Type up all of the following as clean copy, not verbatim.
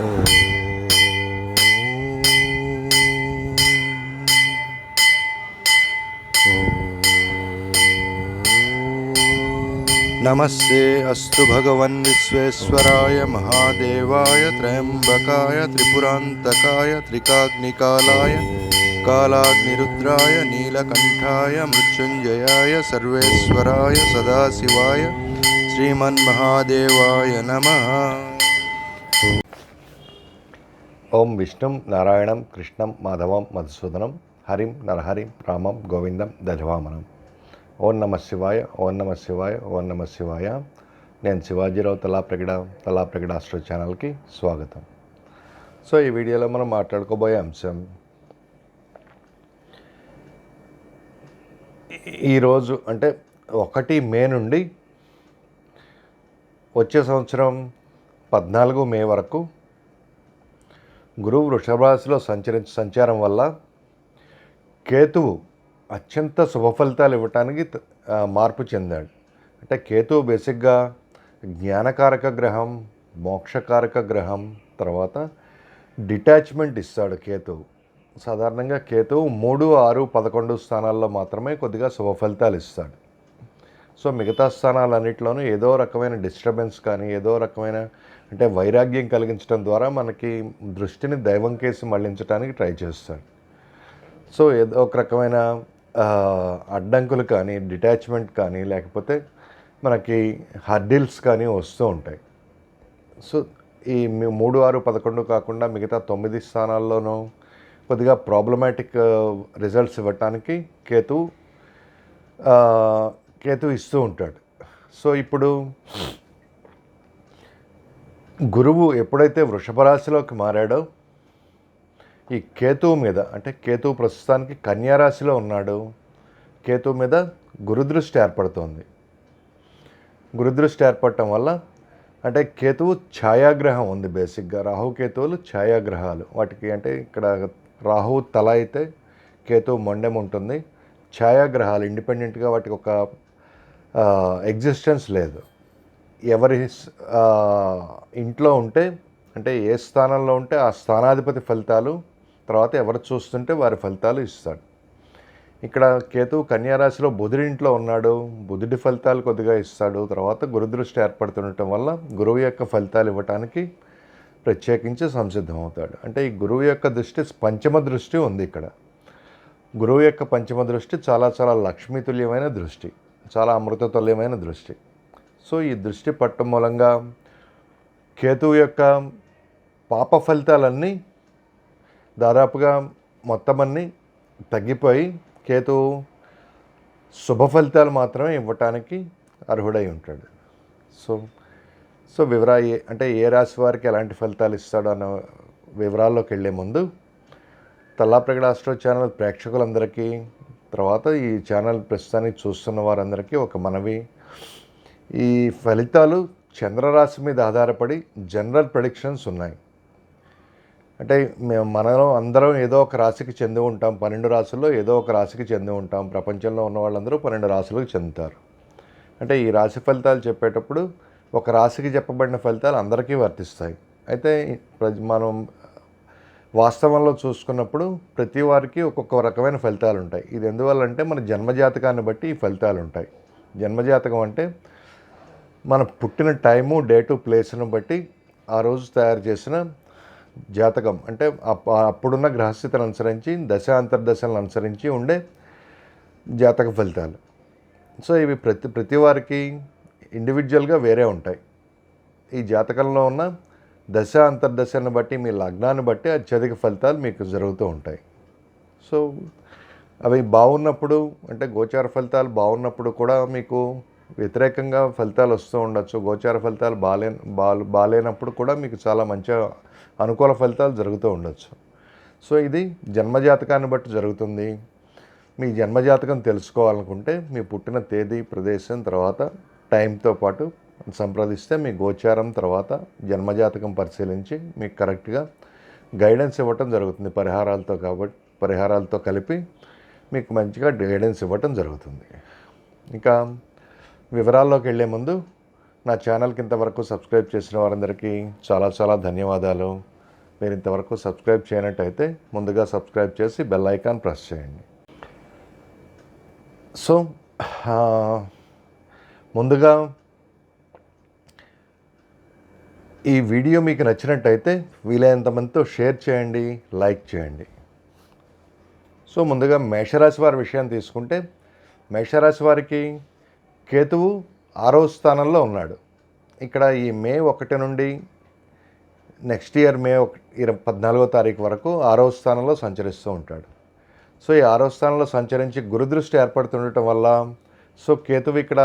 ఓం నమస్తే అస్తు భగవన్ విశ్వేశ్వరాయ మహాదేవాయ త్రయంబకాయ త్రిపురాంతకాయ త్రికాగ్నికాలాయ కాలాగ్నిరుద్రాయ నీలకంఠాయ మృత్యుంజయాయ సర్వేశ్వరాయ సదాశివాయ శ్రీమన్మహాదేవాయ నమః. ఓం విష్ణుం నారాయణం కృష్ణం మాధవం మధుసూదనం హరిం నరహరిం రామం గోవిందం దజవామనం. ఓం నమ శివాయ, ఓం నమ శివాయ, ఓం నమ శివాయ. నేను శివాజీరావు తలాప్రగడ ఆస్ట్రో ఛానల్కి స్వాగతం. సో ఈ వీడియోలో మనం మాట్లాడుకోబోయే అంశం, ఈరోజు అంటే 1 మే నుండి వచ్చే సంవత్సరం 14 మే వరకు గురువు వృషభ రాశిలో సంచారం వల్ల కేతువు అత్యంత శుభ ఫలితాలు ఇవ్వటానికి మార్పు చెందాడు. అంటే కేతువు బేసిక్గా జ్ఞానకారక గ్రహం, మోక్షకారక గ్రహం, తర్వాత డిటాచ్మెంట్ ఇస్తాడు కేతువు. సాధారణంగా కేతువు 3, 6, 11 స్థానాల్లో మాత్రమే కొద్దిగా శుభ ఫలితాలు ఇస్తాడు. సో మిగతా స్థానాలన్నింటిలోనూ ఏదో రకమైన డిస్టర్బెన్స్ కానీ, ఏదో రకమైన అంటే వైరాగ్యం కలిగించడం ద్వారా మనకి దృష్టిని దైవం కేసి మళ్లించడానికి ట్రై చేస్తాడు. సో ఏదో ఒక రకమైన అడ్డంకులు కానీ, డిటాచ్మెంట్ కానీ, లేకపోతే మనకి హర్డిల్స్ కానీ వస్తూ ఉంటాయి. సో ఈ 3, 6, 11 కాకుండా మిగతా 9 స్థానాల్లోనూ కొద్దిగా ప్రాబ్లమాటిక్ రిజల్ట్స్ ఇవ్వటానికి కేతు ఇస్తూ ఉంటాడు. సో ఇప్పుడు గురువు ఎప్పుడైతే వృషభ రాశిలోకి మారాడో, ఈ కేతువు మీద, అంటే కేతువు ప్రస్తుతానికి కన్యా రాశిలో ఉన్నాడు, కేతువు మీద గురుదృష్టి ఏర్పడుతోంది. గురుదృష్టి ఏర్పడటం వల్ల అంటే కేతువు ఛాయాగ్రహం ఉంది. బేసిక్గా రాహుకేతువులు ఛాయాగ్రహాలు. వాటికి అంటే ఇక్కడ రాహువు తల అయితే కేతువు మొండెం ఉంటుంది. ఛాయాగ్రహాలు ఇండిపెండెంట్గా వాటికి ఒక ఎగ్జిస్టెన్స్ లేదు. ఎవరి ఇంట్లో ఉంటే, అంటే ఏ స్థానంలో ఉంటే ఆ స్థానాధిపతి ఫలితాలు, తర్వాత ఎవరు చూస్తుంటే వారి ఫలితాలు ఇస్తాడు. ఇక్కడ కేతువు కన్యారాశిలో బుధుడి ఇంట్లో ఉన్నాడు, బుధుడి ఫలితాలు కొద్దిగా ఇస్తాడు. తర్వాత గురుదృష్టి ఏర్పడుతుండటం వల్ల గురువు యొక్క ఫలితాలు ఇవ్వటానికి ప్రత్యేకించి సంసిద్ధమవుతాడు. అంటే ఈ గురువు యొక్క దృష్టి పంచమ దృష్టి ఉంది. ఇక్కడ గురువు యొక్క పంచమ దృష్టి చాలా చాలా లక్ష్మీతుల్యమైన దృష్టి, చాలా అమృతతుల్యమైన దృష్టి. సో ఈ దృష్టి పట్టం మూలంగా కేతువు యొక్క పాప ఫలితాలన్నీ దాదాపుగా మొత్తం అన్నీ తగ్గిపోయి కేతువు శుభ ఫలితాలు మాత్రమే ఇవ్వటానికి అర్హుడై ఉంటాడు. సో అంటే ఏ రాశి వారికి ఎలాంటి ఫలితాలు ఇస్తాడో అన్న వివరాల్లోకి వెళ్ళే ముందు తలాప్రగడ ఆస్ట్రో ఛానల్ ప్రేక్షకులందరికీ, తర్వాత ఈ ఛానల్ ప్రస్తుతానికి చూస్తున్న వారందరికీ ఒక మనవి. ఈ ఫలితాలు చంద్రరాశి మీద ఆధారపడి జనరల్ ప్రెడిక్షన్స్ ఉన్నాయి. అంటే మనం అందరం ఏదో ఒక రాశికి చెంది ఉంటాం. 12 రాశుల్లో ఏదో ఒక రాశికి చెంది ఉంటాం. ప్రపంచంలో ఉన్న వాళ్ళందరూ 12 రాశులకు చెందుతారు. అంటే ఈ రాశి ఫలితాలు చెప్పేటప్పుడు ఒక రాశికి చెప్పబడిన ఫలితాలు అందరికీ వర్తిస్తాయి. అయితే మనం వాస్తవంలో చూసుకున్నప్పుడు ప్రతి వారికి ఒక్కొక్క రకమైన ఫలితాలు ఉంటాయి. ఇది ఎందువల్లంటే మన జన్మజాతకాన్ని బట్టి ఈ ఫలితాలు ఉంటాయి. జన్మజాతకం అంటే మన పుట్టిన టైము, డేటు, ప్లేస్ను బట్టి ఆ రోజు తయారు చేసిన జాతకం. అంటే అప్పుడున్న గ్రహస్థితిని అనుసరించి, దశ అంతర్దశలను అనుసరించి ఉండే జాతక ఫలితాలు. సో ఇవి ప్రతి వారికి ఇండివిజువల్గా వేరే ఉంటాయి. ఈ జాతకంలో ఉన్న దశ అంతర్దశలను బట్టి, మీ లగ్నాన్ని బట్టి అత్యధిక ఫలితాలు మీకు జరుగుతూ ఉంటాయి. సో అవి బాగున్నప్పుడు, అంటే గోచార ఫలితాలు బాగున్నప్పుడు కూడా మీకు వ్యతిరేకంగా ఫలితాలు వస్తూ ఉండొచ్చు. గోచార ఫలితాలు బాలేనప్పుడు కూడా మీకు చాలా మంచి అనుకూల ఫలితాలు జరుగుతూ ఉండొచ్చు. సో ఇది జన్మజాతకాన్ని బట్టి జరుగుతుంది. మీ జన్మజాతకం తెలుసుకోవాలనుకుంటే మీ పుట్టిన తేదీ, ప్రదేశం, తర్వాత టైంతో పాటు సంప్రదిస్తే మీ గోచారం తర్వాత జన్మజాతకం పరిశీలించి మీకు కరెక్ట్గా గైడెన్స్ ఇవ్వటం జరుగుతుంది. పరిహారాలతో కలిపి మీకు మంచిగా గైడెన్స్ ఇవ్వటం జరుగుతుంది. ఇంకా వివరాల్లోకి వెళ్ళే ముందు నా ఛానల్కి ఇంతవరకు సబ్స్క్రైబ్ చేసిన వారందరికీ చాలా చాలా ధన్యవాదాలు. మీరు ఇంతవరకు సబ్స్క్రైబ్ చేయనట్టయితే ముందుగా సబ్స్క్రైబ్ చేసి బెల్ ఐకాన్ ప్రెస్ చేయండి. సో ముందుగా ఈ వీడియో మీకు నచ్చినట్టయితే వీలైనంత మందితో షేర్ చేయండి, లైక్ చేయండి. సో ముందుగా మేషరాశి వారి విషయం తీసుకుంటే, మేషరాశి వారికి కేతువు 6వ స్థానంలో ఉన్నాడు. ఇక్కడ ఈ మే 1 నుండి నెక్స్ట్ ఇయర్ మే 14వ తారీఖు వరకు 6వ స్థానంలో సంచరిస్తూ ఉంటాడు. సో ఈ 6వ స్థానంలో సంచరించి గురుదృష్టి ఏర్పడుతుండటం వల్ల సో కేతువు ఇక్కడ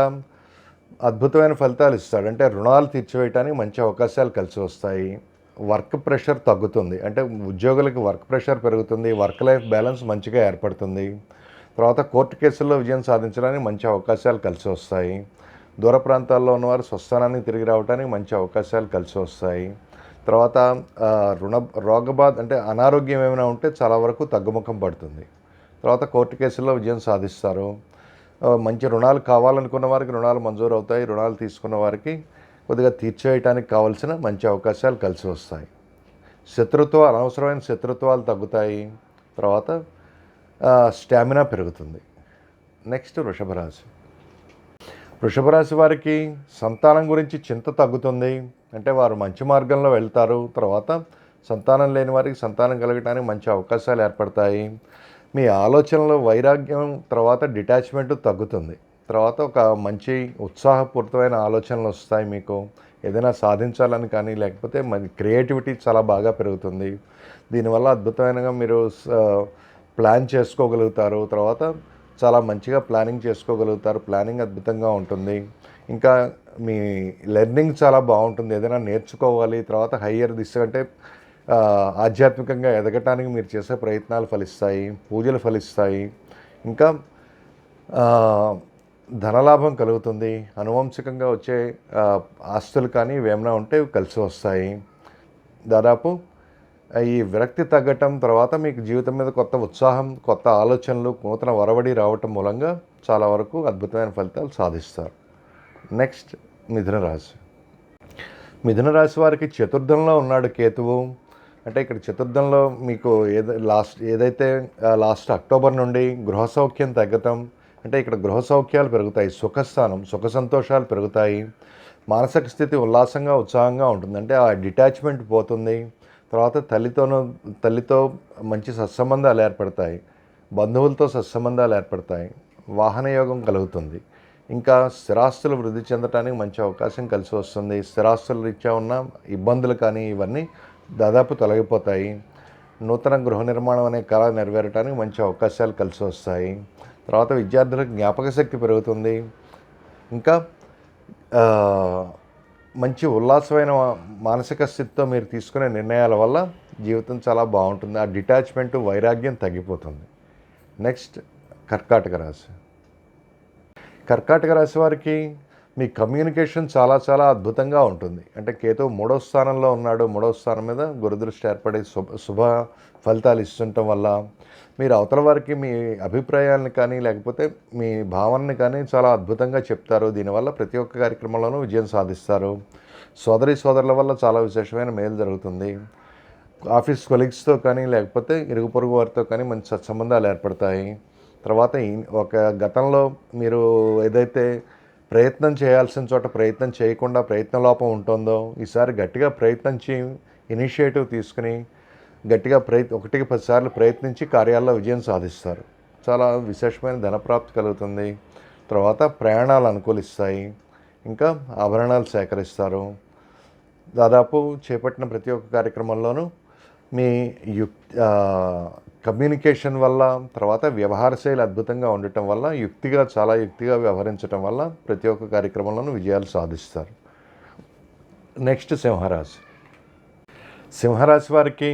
అద్భుతమైన ఫలితాలు ఇస్తాడు. అంటే రుణాలు తీర్చివేయడానికి మంచి అవకాశాలు కలిసి వస్తాయి. వర్క్ ప్రెషర్ తగ్గుతుంది, అంటే ఉద్యోగులకి వర్క్ ప్రెషర్ పెరుగుతుంది, వర్క్ లైఫ్ బ్యాలెన్స్ మంచిగా ఏర్పడుతుంది. తర్వాత కోర్టు కేసుల్లో విజయం సాధించడానికి మంచి అవకాశాలు కలిసి వస్తాయి. దూర ప్రాంతాల్లో ఉన్నవారు స్వస్థానానికి తిరిగి రావడానికి మంచి అవకాశాలు కలిసి వస్తాయి. తర్వాత రోగబాధ అంటే అనారోగ్యం ఏమైనా ఉంటే చాలా వరకు తగ్గుముఖం పడుతుంది. తర్వాత కోర్టు కేసుల్లో విజయం సాధిస్తారు. మంచి రుణాలు కావాలనుకున్న వారికి రుణాలు మంజూరు అవుతాయి. రుణాలు తీసుకున్న వారికి కొద్దిగా తీర్చేయడానికి కావాల్సిన మంచి అవకాశాలు కలిసి వస్తాయి. అనవసరమైన శత్రుత్వాలు తగ్గుతాయి. తర్వాత స్టామినా పెరుగుతుంది. నెక్స్ట్ వృషభ రాశి వారికి సంతానం గురించి చింత తగ్గుతుంది. అంటే వారు మంచి మార్గంలో వెళ్తారు. తర్వాత సంతానం లేని వారికి సంతానం కలగడానికి మంచి అవకాశాలు ఏర్పడతాయి. మీ ఆలోచనలో వైరాగ్యం, తర్వాత డిటాచ్మెంట్ తగ్గుతుంది. తర్వాత ఒక మంచి ఉత్సాహపూరితమైన ఆలోచనలు వస్తాయి. మీకు ఏదైనా సాధించాలని కానీ లేకపోతే మన క్రియేటివిటీ చాలా బాగా పెరుగుతుంది. దీనివల్ల అద్భుతమైనగా మీరు ప్లాన్ చేసుకోగలుగుతారు. తర్వాత చాలా మంచిగా ప్లానింగ్ చేసుకోగలుగుతారు. ప్లానింగ్ అద్భుతంగా ఉంటుంది. ఇంకా మీ లెర్నింగ్ చాలా బాగుంటుంది. ఏదైనా నేర్చుకోవాలి, తర్వాత హయ్యర్ దిశ అంటే ఆధ్యాత్మికంగా ఎదగటానికి మీరు చేసే ప్రయత్నాలు ఫలిస్తాయి, పూజలు ఫలిస్తాయి. ఇంకా ధనలాభం కలుగుతుంది. అనువంశికంగా వచ్చే ఆస్తులు కానీ ఇవేమైనా ఉంటే కలిసి వస్తాయి. దాదాపు ఈ విరక్తి తగ్గటం, తర్వాత మీకు జీవితం మీద కొత్త ఉత్సాహం, కొత్త ఆలోచనలు, నూతన ఒరవడి రావటం మూలంగా చాలా వరకు అద్భుతమైన ఫలితాలు సాధిస్తారు. నెక్స్ట్ మిథున రాశి వారికి చతుర్థంలో ఉన్నాడు కేతువు. అంటే ఇక్కడ చతుర్థంలో మీకు ఏదైతే లాస్ట్ అక్టోబర్ నుండి గృహ సౌఖ్యం తగ్గటం, అంటే ఇక్కడ గృహ సౌఖ్యాలు పెరుగుతాయి. సుఖ సంతోషాలు పెరుగుతాయి. మానసిక స్థితి ఉల్లాసంగా, ఉత్సాహంగా ఉంటుంది. అంటే ఆ డిటాచ్మెంట్ పోతుంది. తర్వాత తల్లితో మంచి సత్సంబంధాలు ఏర్పడతాయి. బంధువులతో సత్సంబంధాలు ఏర్పడతాయి. వాహన యోగం కలుగుతుంది. ఇంకా స్థిరాస్తులు వృద్ధి చెందడానికి మంచి అవకాశం కలిసి వస్తుంది. స్థిరాస్తుల రీత్యా ఉన్న ఇబ్బందులు కానీ ఇవన్నీ దాదాపు తొలగిపోతాయి. నూతన గృహ నిర్మాణం అనే కళ నెరవేరడానికి మంచి అవకాశాలు కలిసి వస్తాయి. తర్వాత విద్యార్థులకు జ్ఞాపక శక్తి పెరుగుతుంది. ఇంకా మంచి ఉల్లాసమైన మానసిక స్థితితో మీరు తీసుకునే నిర్ణయాల వల్ల జీవితం చాలా బాగుంటుంది. ఆ డిటాచ్మెంట్, వైరాగ్యం తగ్గిపోతుంది. నెక్స్ట్ కర్కాటక రాశి వారికి మీ కమ్యూనికేషన్ చాలా అద్భుతంగా ఉంటుంది. అంటే కేతువు 3వ స్థానంలో ఉన్నాడు. 3వ స్థానం మీద గురుదృష్టి ఏర్పడి శుభ ఫలితాలు ఇస్తుండటం వల్ల మీరు అవతల వారికి మీ అభిప్రాయాలను కానీ లేకపోతే మీ భావనని కానీ చాలా అద్భుతంగా చెప్తారు. దీనివల్ల ప్రతి ఒక్క కార్యక్రమంలోనూ విజయం సాధిస్తారు. సోదరుల వల్ల చాలా విశేషమైన మేలు జరుగుతుంది. ఆఫీస్ కొలీగ్స్తో కానీ లేకపోతే ఇరుగు పొరుగు వారితో కానీ మంచి సత్సంబంధాలు ఏర్పడతాయి. తర్వాత ఒక గతంలో మీరు ఏదైతే ప్రయత్నం చేయాల్సిన చోట ప్రయత్నం చేయకుండా ప్రయత్నలోపం ఉంటుందో, ఈసారి గట్టిగా ప్రయత్నించి ఇనిషియేటివ్ తీసుకుని గట్టిగా 1కి 10 సార్లు ప్రయత్నించి కార్యాల్లో విజయం సాధిస్తారు. చాలా విశేషమైన ధనప్రాప్తి కలుగుతుంది. తర్వాత ప్రయాణాలు అనుకూలిస్తాయి. ఇంకా ఆభరణాలు సేకరిస్తారు. దాదాపు చేపట్టిన ప్రతి ఒక్క కార్యక్రమంలోనూ మీ కమ్యూనికేషన్ వల్ల, తర్వాత వ్యవహార శైలి అద్భుతంగా ఉండటం వల్ల, చాలా యుక్తిగా వ్యవహరించడం వల్ల ప్రతి ఒక్క కార్యక్రమంలోనూ విజయాలు సాధిస్తారు. నెక్స్ట్ సింహరాశి వారికి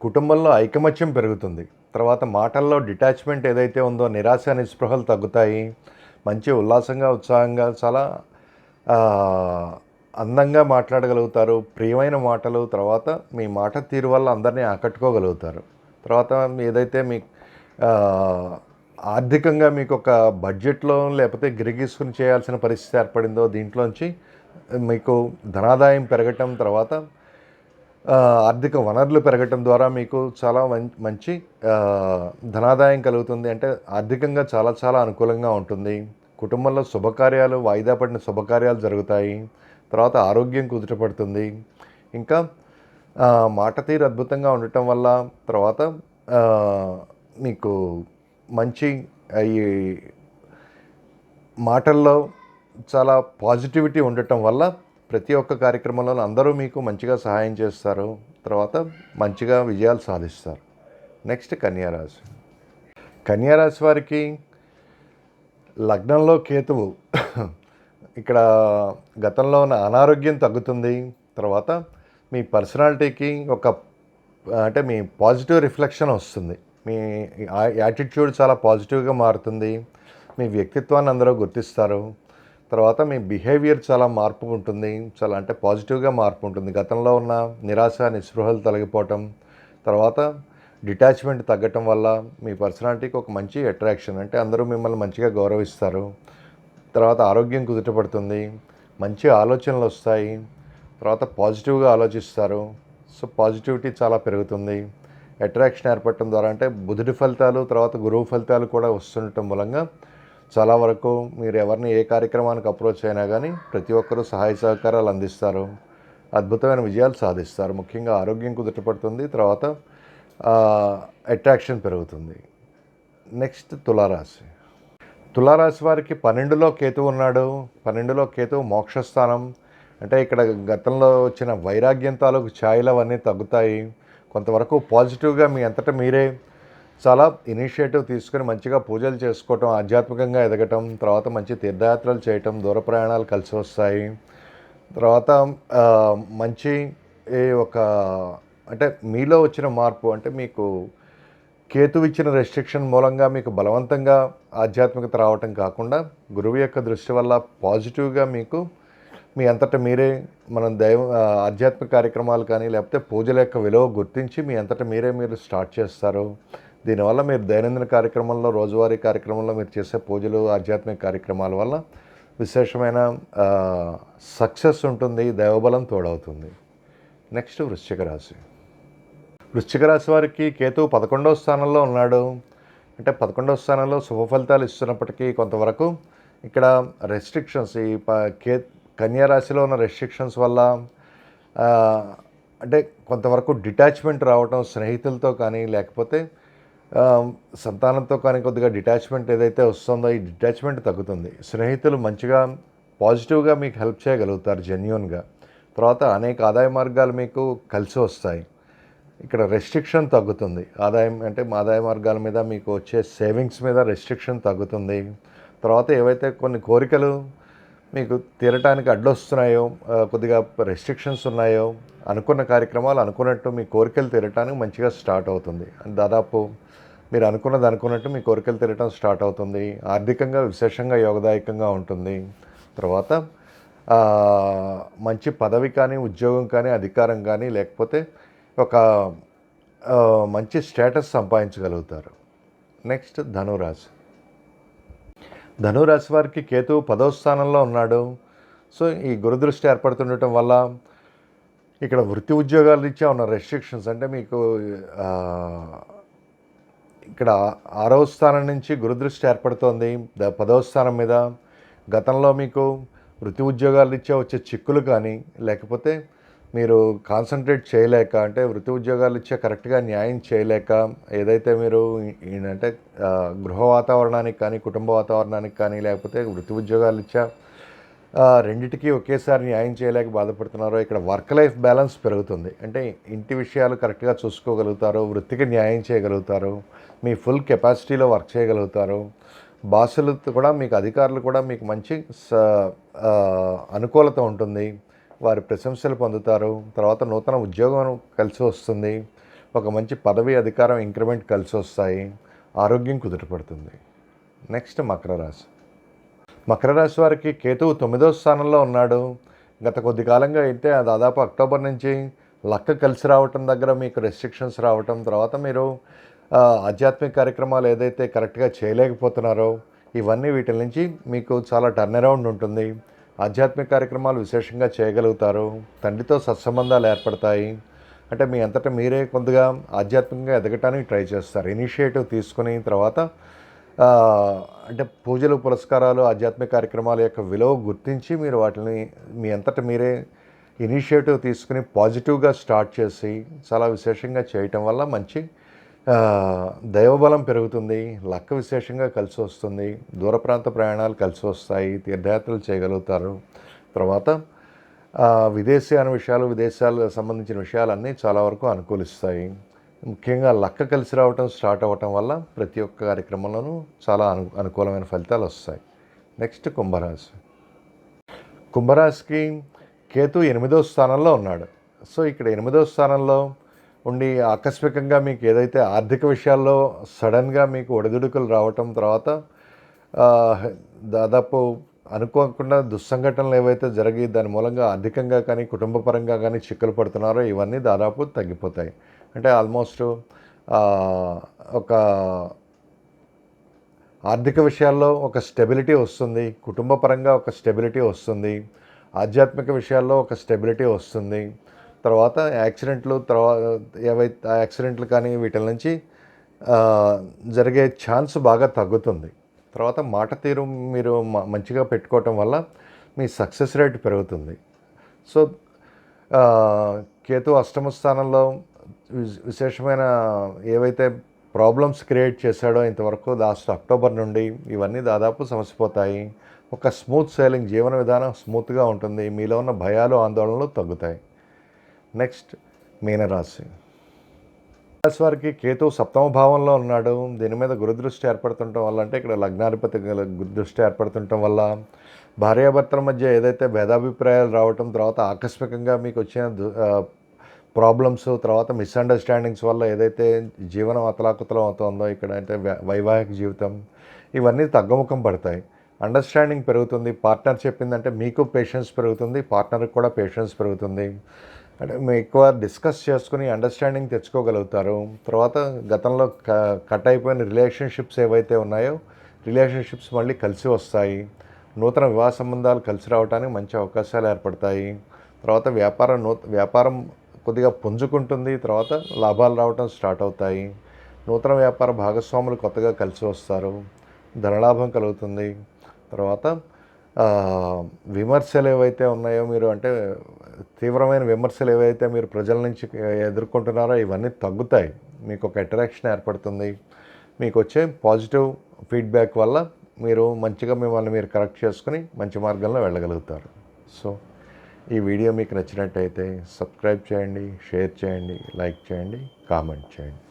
కుటుంబంలో ఐకమత్యం పెరుగుతుంది. తర్వాత మాటల్లో డిటాచ్మెంట్ ఏదైతే ఉందో, నిరాశ నిస్పృహలు తగ్గుతాయి. మంచి ఉల్లాసంగా, ఉత్సాహంగా, చాలా అందంగా మాట్లాడగలుగుతారు. ప్రియమైన మాటలు, తర్వాత మీ మాట తీరు వల్ల అందరినీ ఆకట్టుకోగలుగుతారు. తర్వాత ఏదైతే మీ ఆర్థికంగా మీకు ఒక బడ్జెట్లో లేకపోతే గిరిగీసుకుని చేయాల్సిన పరిస్థితి ఏర్పడిందో, దీంట్లోంచి మీకు ధనాదాయం పెరగటం, తర్వాత ఆర్థిక వనరులు పెరగటం ద్వారా మీకు చాలా మంచి ధనాదాయం కలుగుతుంది. అంటే ఆర్థికంగా చాలా చాలా అనుకూలంగా ఉంటుంది. కుటుంబంలో శుభకార్యాలు, వాయిదా పడిన శుభకార్యాలు జరుగుతాయి. తర్వాత ఆరోగ్యం కుదుటపడుతుంది. ఇంకా మాట తీరు అద్భుతంగా ఉండటం వల్ల తర్వాత మీకు మంచి ఈ మాటల్లో చాలా పాజిటివిటీ ఉండటం వల్ల ప్రతి ఒక్క కార్యక్రమంలో అందరూ మీకు మంచిగా సహాయం చేస్తారు. తర్వాత మంచిగా విజయాలు సాధిస్తారు. నెక్స్ట్ కన్యారాశి. కన్యారాశి వారికి లగ్నంలో కేతువు ఇక్కడ గతంలో ఉన్న అనారోగ్యం తగ్గుతుంది. తర్వాత మీ పర్సనాలిటీకి అంటే మీ పాజిటివ్ రిఫ్లెక్షన్ వస్తుంది. మీ యాటిట్యూడ్ చాలా పాజిటివ్గా మారుతుంది. మీ వ్యక్తిత్వాన్ని అందరూ గుర్తిస్తారు. తర్వాత మీ బిహేవియర్ చాలా మార్పు ఉంటుంది. చాలా అంటే పాజిటివ్గా మార్పు ఉంటుంది. గతంలో ఉన్న నిరాశ, నిస్పృహలు తొలగిపోవటం, తర్వాత డిటాచ్మెంట్ తగ్గటం వల్ల మీ పర్సనాలిటీకి ఒక మంచి అట్రాక్షన్, అంటే అందరూ మిమ్మల్ని మంచిగా గౌరవిస్తారు. తర్వాత ఆరోగ్యం కుదుటపడుతుంది. మంచి ఆలోచనలు వస్తాయి. తర్వాత పాజిటివ్గా ఆలోచిస్తారు. సో పాజిటివిటీ చాలా పెరుగుతుంది. అట్రాక్షన్ ఏర్పడటం ద్వారా అంటే బుధుడి ఫలితాలు, తర్వాత గురువు ఫలితాలు కూడా వస్తుండటం మూలంగా చాలా వరకు మీరు ఎవరిని ఏ కార్యక్రమానికి అప్రోచ్ అయినా కానీ ప్రతి ఒక్కరూ సహాయ సహకారాలు అందిస్తారు. అద్భుతమైన విజయాలు సాధిస్తారు. ముఖ్యంగా ఆరోగ్యం కుదుటపడుతుంది. తర్వాత అట్రాక్షన్ పెరుగుతుంది. నెక్స్ట్ తులారాశి. తులారాశి వారికి 12లో కేతువు ఉన్నాడు. 12లో కేతువు మోక్షస్థానం. అంటే ఇక్కడ గతంలో వచ్చిన వైరాగ్యం తాలూకు ఛాయలు అవన్నీ తగ్గుతాయి. కొంతవరకు పాజిటివ్గా మీ అంతటా మీరే చాలా ఇనిషియేటివ్ తీసుకుని మంచిగా పూజలు చేసుకోవటం, ఆధ్యాత్మికంగా ఎదగటం, తర్వాత మంచి తీర్థయాత్రలు చేయటం, దూర ప్రయాణాలు కలిసి వస్తాయి. తర్వాత మంచి అంటే మీలో వచ్చిన మార్పు, అంటే మీకు కేతువు ఇచ్చిన రెస్ట్రిక్షన్ మూలంగా మీకు బలవంతంగా ఆధ్యాత్మికత రావటం కాకుండా గురువు యొక్క దృష్టి వల్ల పాజిటివ్గా మీకు మీ అంతటా మీరే ఆధ్యాత్మిక కార్యక్రమాలు కానీ లేకపోతే పూజల యొక్క విలువ గుర్తించి మీ అంతటా మీరు స్టార్ట్ చేస్తారు. దీనివల్ల మీరు దైనందిన కార్యక్రమంలో, రోజువారీ కార్యక్రమంలో మీరు చేసే పూజలు, ఆధ్యాత్మిక కార్యక్రమాల వల్ల విశేషమైన సక్సెస్ ఉంటుంది. దైవబలం తోడవుతుంది. నెక్స్ట్ వృశ్చిక రాశి. వృశ్చిక రాశి వారికి కేతువు 11వ స్థానంలో ఉన్నాడు. అంటే 11వ స్థానంలో శుభ ఫలితాలు ఇస్తున్నప్పటికీ కొంతవరకు ఇక్కడ రెస్ట్రిక్షన్స్, కన్యా రాశిలో ఉన్న రెస్ట్రిక్షన్స్ వల్ల అంటే కొంతవరకు డిటాచ్మెంట్ రావటం, స్నేహితులతో కానీ లేకపోతే సంతానంతో కానీ కొద్దిగా డిటాచ్మెంట్ ఏదైతే వస్తుందో ఈ డిటాచ్మెంట్ తగ్గుతుంది. స్నేహితులు మంచిగా పాజిటివ్గా మీకు హెల్ప్ చేయగలుగుతారు జెన్యూన్గా. తర్వాత అనేక ఆదాయ మార్గాలు మీకు కలిసి వస్తాయి. ఇక్కడ రెస్ట్రిక్షన్ తగ్గుతుంది. ఆదాయ మార్గాల మీద మీకు వచ్చే సేవింగ్స్ మీద రెస్ట్రిక్షన్ తగ్గుతుంది. తర్వాత ఏవైతే కొన్ని కోరికలు మీకు తీరటానికి అడ్డొస్తున్నాయో, కొద్దిగా రెస్ట్రిక్షన్స్ ఉన్నాయో, అనుకున్న కార్యక్రమాలు అనుకున్నట్టు మీ కోరికలు తీరటానికి మంచిగా స్టార్ట్ అవుతుంది. దాదాపు మీరు అనుకున్నట్టు మీ కోరికలు తీరటం స్టార్ట్ అవుతుంది. ఆర్థికంగా విశేషంగా యోగదాయకంగా ఉంటుంది. తర్వాత మంచి పదవి కానీ, ఉద్యోగం కానీ, అధికారం కానీ, లేకపోతే ఒక మంచి స్టేటస్ సంపాదించగలుగుతారు. నెక్స్ట్ ధనురాశి. ధనురాశి వారికి కేతువు 10వ స్థానంలో ఉన్నాడు. సో ఈ గురుదృష్టి ఏర్పడుతుండటం వల్ల ఇక్కడ వృత్తి ఉద్యోగాల రీత్యా ఉన్న రెస్ట్రిక్షన్స్, అంటే మీకు ఇక్కడ 6వ స్థానం నుంచి గురుదృష్టి ఏర్పడుతోంది 10వ స్థానం మీద. గతంలో మీకు వృత్తి ఉద్యోగాల రీత్యా వచ్చే చిక్కులు కానీ, లేకపోతే మీరు కాన్సన్ట్రేట్ చేయలేక, అంటే వృత్తి ఉద్యోగాలు ఇచ్చే కరెక్ట్గా న్యాయం చేయలేక, ఏదైతే మీరు అంటే గృహ వాతావరణానికి కానీ, కుటుంబ వాతావరణానికి కానీ, లేకపోతే వృత్తి ఉద్యోగాలు ఇచ్చా రెండిటికి ఒకేసారి న్యాయం చేయలేక బాధపడుతున్నారో, ఇక్కడ వర్క్ లైఫ్ బ్యాలెన్స్ పెరుగుతుంది. అంటే ఇంటి విషయాలు కరెక్ట్గా చూసుకోగలుగుతారు, వృత్తికి న్యాయం చేయగలుగుతారు, మీ ఫుల్ కెపాసిటీలో వర్క్ చేయగలుగుతారు. బాసులతో కూడా, మీకు అధికారులు కూడా మీకు మంచి అనుకూలత ఉంటుంది. వారి ప్రశంసలు పొందుతారు. తర్వాత నూతన ఉద్యోగం కలిసి వస్తుంది. ఒక మంచి పదవి, అధికారం, ఇంక్రిమెంట్ కలిసి వస్తాయి. ఆరోగ్యం కుదుటపడుతుంది. నెక్స్ట్ మకర రాశి. మకర రాశి వారికి కేతువు 9వ స్థానంలో ఉన్నాడు. గత కొద్ది కాలంగా అయితే దాదాపు అక్టోబర్ నుంచి లక్క కలిసి రావటం దగ్గర మీకు రెస్ట్రిక్షన్స్ రావటం, తర్వాత మీరు ఆధ్యాత్మిక కార్యక్రమాలు ఏదైతే కరెక్ట్గా చేయలేకపోతున్నారో ఇవన్నీ వీటి నుంచి మీకు చాలా టర్న్ అరౌండ్ ఉంటుంది. ఆధ్యాత్మిక కార్యక్రమాలు విశేషంగా చేయగలుగుతారు. తండ్రితో సత్సంబంధాలు ఏర్పడతాయి. అంటే మీ అంతటా మీరే కొద్దిగా ఆధ్యాత్మికంగా ఎదగటానికి ట్రై చేస్తారు. ఇనిషియేటివ్ తీసుకుని తర్వాత ఆ, అంటే పూజలు, పురస్కారాలు, ఆధ్యాత్మిక కార్యక్రమాల యొక్క విలువ గుర్తించి మీరు వాటిని మీ అంతటా మీరే ఇనిషియేటివ్ తీసుకుని పాజిటివ్గా స్టార్ట్ చేసి చాలా విశేషంగా చేయటం వల్ల మంచి ఆ, దైవబలం పెరుగుతుంది, లక్క విశేషంగా కలిసి వస్తుంది, దూర ప్రాంత ప్రయాణాలు కలిసి వస్తాయి, తీర్థయాత్రలు చేయగలుగుతారు. తర్వాత విదేశీయాన విషయాలు, విదేశాలకు సంబంధించిన విషయాలన్నీ చాలా వరకు అనుకూలిస్తాయి. ముఖ్యంగా లక్క కలిసి రావటం స్టార్ట్ అవ్వటం వల్ల ప్రతి ఒక్క కార్యక్రమంలోనూ చాలా అనుకూలమైన ఫలితాలు వస్తాయి. నెక్స్ట్ కుంభరాశి. కుంభరాశికి కేతు 8వ స్థానంలో ఉన్నాడు. సో ఇక్కడ 8వ స్థానంలో ఉండి ఆకస్మికంగా మీకు ఏదైతే ఆర్థిక విషయాల్లో సడన్గా మీకు ఒడిదుడుకులు రావటం, తర్వాత దాదాపు అనుకోకుండా దుస్సంఘటనలు ఏవైతే జరిగి దాని మూలంగా ఆర్థికంగా కానీ కుటుంబ పరంగా కానీ చిక్కులు పడుతున్నారో ఇవన్నీ దాదాపు తగ్గిపోతాయి. అంటే ఆల్మోస్ట్ ఒక ఆర్థిక విషయాల్లో ఒక స్టెబిలిటీ వస్తుంది, కుటుంబ పరంగా ఒక స్టెబిలిటీ వస్తుంది, ఆధ్యాత్మిక విషయాల్లో ఒక స్టెబిలిటీ వస్తుంది. తర్వాత యాక్సిడెంట్లు, తర్వాత ఏవైతే యాక్సిడెంట్లు కానీ వీటి నుంచి జరిగే ఛాన్స్ బాగా తగ్గుతుంది. తర్వాత మాట తీరు మీరు మంచిగా పెట్టుకోవటం వల్ల మీ సక్సెస్ రేట్ పెరుగుతుంది. సో కేతు అష్టమ స్థానంలో విశేషమైన ఏవైతే ప్రాబ్లమ్స్ క్రియేట్ చేశాడో ఇంతవరకు లాస్ట్ అక్టోబర్ నుండి ఇవన్నీ దాదాపు సమసిపోతాయి. ఒక స్మూత్ సేలింగ్ జీవన విధానం స్మూత్గా ఉంటుంది. మీలో ఉన్న భయాలు, ఆందోళనలు తగ్గుతాయి. నెక్స్ట్ మీనరాశి. రాశి వారికి కేతు 7వ భావంలో ఉన్నాడు. దీని మీద గురుదృష్టి ఏర్పడుతుండటం వల్ల, అంటే ఇక్కడ లగ్నాధిపతి గురుదృష్టి ఏర్పడుతుండటం వల్ల భార్యాభర్తల మధ్య ఏదైతే భేదాభిప్రాయాలు రావటం, తర్వాత ఆకస్మికంగా మీకు వచ్చిన ప్రాబ్లమ్స్, తర్వాత మిస్అండర్స్టాండింగ్స్ వల్ల ఏదైతే జీవనం అతలాకుతలం అవుతుందో ఇక్కడ, అంటే వైవాహిక జీవితం, ఇవన్నీ తగ్గుముఖం పడతాయి. అండర్స్టాండింగ్ పెరుగుతుంది. పార్ట్నర్ చెప్పిందంటే మీకు పేషెన్స్ పెరుగుతుంది, పార్ట్నర్కి కూడా పేషెన్స్ పెరుగుతుంది. అంటే మీరు ఎక్కువ డిస్కస్ చేసుకుని అండర్స్టాండింగ్ తెచ్చుకోగలుగుతారు. తర్వాత గతంలో కట్ అయిపోయిన రిలేషన్షిప్స్ ఏవైతే ఉన్నాయో రిలేషన్షిప్స్ మళ్ళీ కలిసి వస్తాయి. నూతన వివాహ సంబంధాలు కలిసి రావడానికి మంచి అవకాశాలు ఏర్పడతాయి. తర్వాత వ్యాపారం కొద్దిగా పుంజుకుంటుంది. తర్వాత లాభాలు రావడం స్టార్ట్ అవుతాయి. నూతన వ్యాపార భాగస్వాములు కొత్తగా కలిసి వస్తారు, ధనలాభం కలుగుతుంది. తర్వాత విమర్శలు ఏవైతే ఉన్నాయో, మీరు అంటే తీవ్రమైన విమర్శలు ఏవైతే మీరు ప్రజల నుంచి ఎదుర్కొంటున్నారో ఇవన్నీ తగ్గుతాయి. మీకు ఒక అట్రాక్షన్ ఏర్పడుతుంది. మీకు వచ్చే పాజిటివ్ ఫీడ్బ్యాక్ వల్ల మీరు మంచిగా మిమ్మల్ని మీరు కరెక్ట్ చేసుకుని మంచి మార్గంలో వెళ్ళగలుగుతారు. సో ఈ వీడియో మీకు నచ్చినట్టయితే సబ్స్క్రైబ్ చేయండి, షేర్ చేయండి, లైక్ చేయండి, కామెంట్ చేయండి.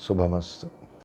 శుభమస్తు.